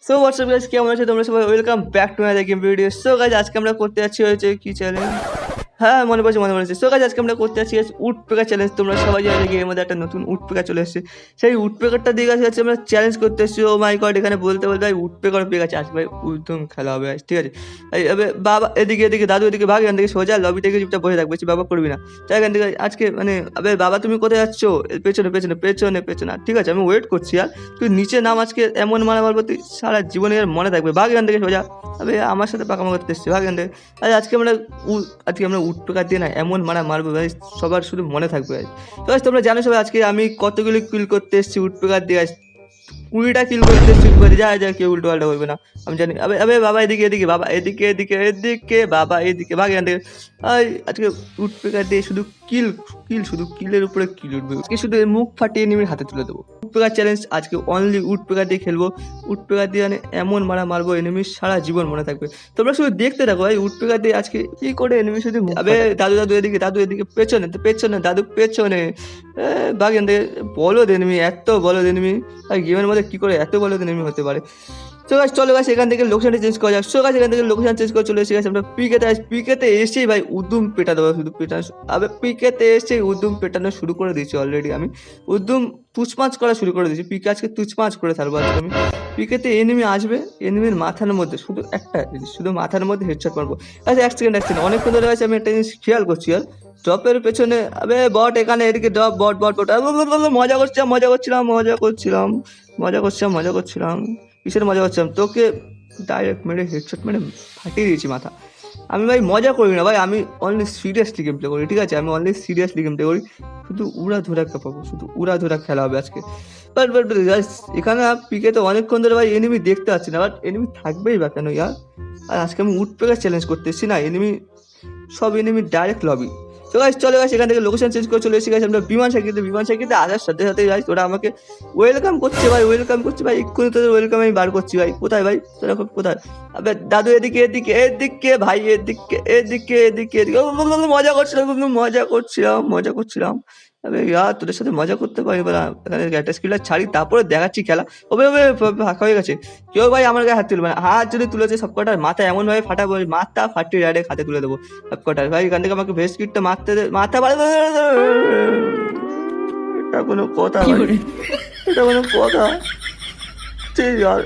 So WhatsApp guys, কেমন আছো তোমরা সবাই? Welcome back to my game video. So guys, আজকে আমরা করতে যাচ্ছি হচ্ছে কি চ্যালেঞ্জ। হ্যাঁ, মনে পড়েছে। সো গাইস, আজকে আমরা করতে যাচ্ছি উড পেকার চ্যালেঞ্জ। তোমরা সবাই জানো গেমের মধ্যে একটা নতুন উড পেকার চলে এসেছে। সেই উড পেকারটা দিয়ে গেছে আমরা চ্যালেঞ্জ করতে এসেছি। ও মাই গড, এখানে বলতে ভাই উড পেকার পেয়ে গেছে। আজকে ভাই উদ্যম খেলা হবে, ঠিক আছে? এবার বাবা এদিকে দাদু এদিকে ভাগ, এখান থেকে সোজা লবি থেকে চুপচাপ বসে থাকবে, বাবা করবি না। তাই এখান থেকে আজকে মানে বাবা তুমি কোথায় যাচ্ছ? পেছনে, ঠিক আছে আমি ওয়েট করছি। আর তুই নিচে নাম, আজকে এমন মারা মারবো তুই সারা জীবনে আর মনে থাকবে। ভাগ এখান থেকে সোজা। আমার সাথে পাকামো করতে এসছি, ভাগ এখান থেকে। আজকে আমরা উড পেকার দিয়ে না এমন মারা মারবো ভাই, সবার শুধু মনে থাকবে ভাই। তো তোমরা জানো সবাই আজকে আমি কতগুলি কিল করতে এসেছি উড পেকার দিয়ে। 20টা কিল করতে এসেছি করে যা কেউ উল্টো পাল্টা করবে না, আমি জানি। বাবা এদিকে বাবা এদিকে বাবা এদিকে, ভাগ এখান থেকে। আজকে উড পেকার দিয়ে শুধু শুধু কিলের উপরে কিল উঠবে। আজকে শুধু মুখ ফাটিয়ে নিয়ে হাতে তুলে দেবো। উড পেকার চ্যালেঞ্জ আজকে অনলি উড পেকার দিয়ে খেলবো। উড পেকার দিয়ে মানে এমন মারবো এনিমি সারা জীবন মনে থাকবে। তোমরা শুধু দেখতে থাকো ভাই, উড পেকার দিয়ে আজকে কি করে এনিমি শুধু। দাদু এদিকে পেছনে দাদু পেছনে। ভাগ এখান থেকে। বলো এনিমি, এত বলো এনিমি। আর গেমের মধ্যে কি করে এত বলো এনিমি হতে পারে? সো গাইস চলো গাইস, এখান থেকে লোকেশনটা চেঞ্জ করা যাক। সো গাইস, এখান থেকে লোকেশন চেঞ্জ করে চলে এসে গেছে আমরা পিকেতে এসেই ভাই উদ্যম পেটা দেবো, শুধু পেটানো। পিকেতে এসে উদ্যম পেটানো শুরু করে দিয়েছি অলরেডি। আমি উদ্যম তুচমাচ করা শুরু করে দিয়েছি। পিকে আজকে তুচমাচ করে থাকবো আজকে আমি। পিকেতে এনিমি আসবে, এনিমির মাথার মধ্যে শুধু একটা জিনিস, শুধু মাথার মধ্যে হেডশট মারবো। আচ্ছা এক সেকেন্ড অনেকক্ষণ ধরে আছে আমি একটা জিনিস খেয়াল করছি। আর ড্রপের পেছনে বট, এখানে এদিকে ড্রপ, বট মজা করছিলাম। কিসের মজা করছিলাম? তোকে ডাইরেক্ট মেরে হেডশট মেরে ফাটিয়ে দিয়েছি মাথা। আমি ভাই মজা করি না ভাই, আমি অনলি সিরিয়াসলি গেম প্লে করি, ঠিক আছে? আমি অনলি সিরিয়াসলি গেম প্লে করি। শুধু উড়া ধরা কাঁপাবো, শুধু উড়া ধরা খেলা হবে আজকে। বাট এখানে পিকে তো অনেকক্ষণ ধরে ভাই এনিমি দেখতে পাচ্ছি না, বাট এনিমি থাকবেই বা কেন ইয়ার? আর আজকে আমি উড পেকার চ্যালেঞ্জ করতে এসেছি না, সব এনিমি ডাইরেক্ট লবি। তো গাইস চলে গাইস, এখান থেকে লোকেশন চেঞ্জ করে চলে এসে গেছে আমরা বিমান সাইকেলে আসার সাথে সাথে গাইস ওরা আমাকে ওয়েলকাম করছে ভাই। এক্ষুনি তোদের ওয়েলকাম আমি বার করছি ভাই। কোথায় ভাই তোরা, কোথায়? দাদু এদিকে ভাই এদিকে মজা করছিলাম। তোদের সাথে মজা করতে পারি বলা। এখানে একটা স্কিলটা ছাড়ি, তারপরে দেখাচ্ছি খেলা। ফাঁকা হয়ে গেছে। কেউ ভাই আমার গায়ে হাত তুলবে না। হাত যদি তুলেছে সব কটার মাথা এমন ভাবে ফাটাবো, মাথা ফাটিয়ে ডাইরেক্ট হাতে তুলে দেবো সব কটার। ভাই এখান থেকে আমাকে ভেস্ট কিটটা মারতে দে, মাথা এটা কোনো কথা ভাই? এটা কোনো কথা? ঠিক আর